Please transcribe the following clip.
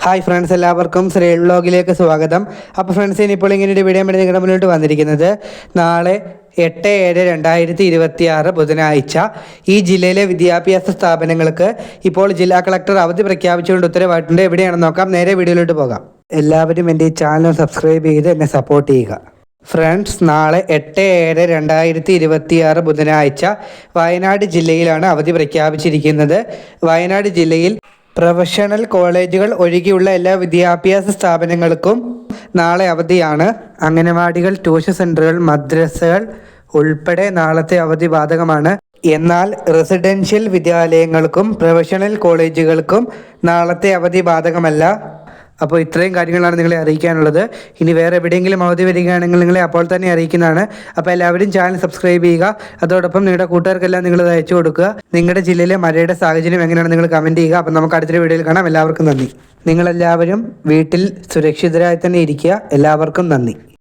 Hi friends, എല്ലാവർക്കും ശ്രീൽ വ്ലോഗിലേക്ക് സ്വാഗതം. അപ്പോൾ ഫ്രണ്ട്സ്, ഇനിയിപ്പോൾ ഇങ്ങനെ ഒരു വീഡിയോ വേണ്ടി നിങ്ങളുടെ മുന്നോട്ട് വന്നിരിക്കുന്നത് നാളെ 8/7/2026 ബുധനാഴ്ച ഈ ജില്ലയിലെ വിദ്യാഭ്യാസ സ്ഥാപനങ്ങൾക്ക് ഇപ്പോൾ ജില്ലാ കളക്ടർ അവധി പ്രഖ്യാപിച്ചുകൊണ്ട് ഉത്തരവായിട്ടുണ്ട്. എവിടെയാണെന്ന് നോക്കാം. നേരെ വീഡിയോയിലോട്ട് പോകാം. എല്ലാവരും എൻ്റെ ഈ ചാനൽ സബ്സ്ക്രൈബ് ചെയ്ത് എന്നെ സപ്പോർട്ട് ചെയ്യുക. ഫ്രണ്ട്സ്, നാളെ 8/7/2026 ബുധനാഴ്ച വയനാട് ജില്ലയിലാണ് അവധി പ്രഖ്യാപിച്ചിരിക്കുന്നത്. വയനാട് ജില്ലയിൽ പ്രൊഫഷണൽ കോളേജുകൾ ഒഴികെയുള്ള എല്ലാ വിദ്യാഭ്യാസ സ്ഥാപനങ്ങൾക്കും നാളെ അവധിയാണ്. അംഗനവാടികൾ, ട്യൂഷൻ സെൻ്ററുകൾ, മദ്രസകൾ ഉൾപ്പെടെ നാളത്തെ അവധി ബാധകമാണ്. എന്നാൽ റെസിഡൻഷ്യൽ വിദ്യാലയങ്ങൾക്കും പ്രൊഫഷണൽ കോളേജുകൾക്കും നാളത്തെ അവധി ബാധകമല്ല. അപ്പോൾ ഇത്രയും കാര്യങ്ങളാണ് നിങ്ങളെ അറിയിക്കാനുള്ളത്. ഇനി വേറെ എവിടെയെങ്കിലും അവധി വരികയാണെങ്കിൽ നിങ്ങളെ അപ്പോൾ തന്നെ അറിയിക്കുന്നതാണ്. അപ്പോൾ എല്ലാവരും ചാനൽ സബ്സ്ക്രൈബ് ചെയ്യുക. അതോടൊപ്പം നിങ്ങളുടെ കൂട്ടുകാർക്കെല്ലാം നിങ്ങൾ അയച്ചു കൊടുക്കുക. നിങ്ങളുടെ ജില്ലയിലെ മഴയുടെ സാഹചര്യം എങ്ങനെയാണ് നിങ്ങൾ കമൻറ്റ് ചെയ്യുക. അപ്പോൾ നമുക്ക് അടുത്തൊരു വീഡിയോയിൽ കാണാം. എല്ലാവർക്കും നന്ദി. നിങ്ങളെല്ലാവരും വീട്ടിൽ സുരക്ഷിതരായി തന്നെ ഇരിക്കുക. എല്ലാവർക്കും നന്ദി.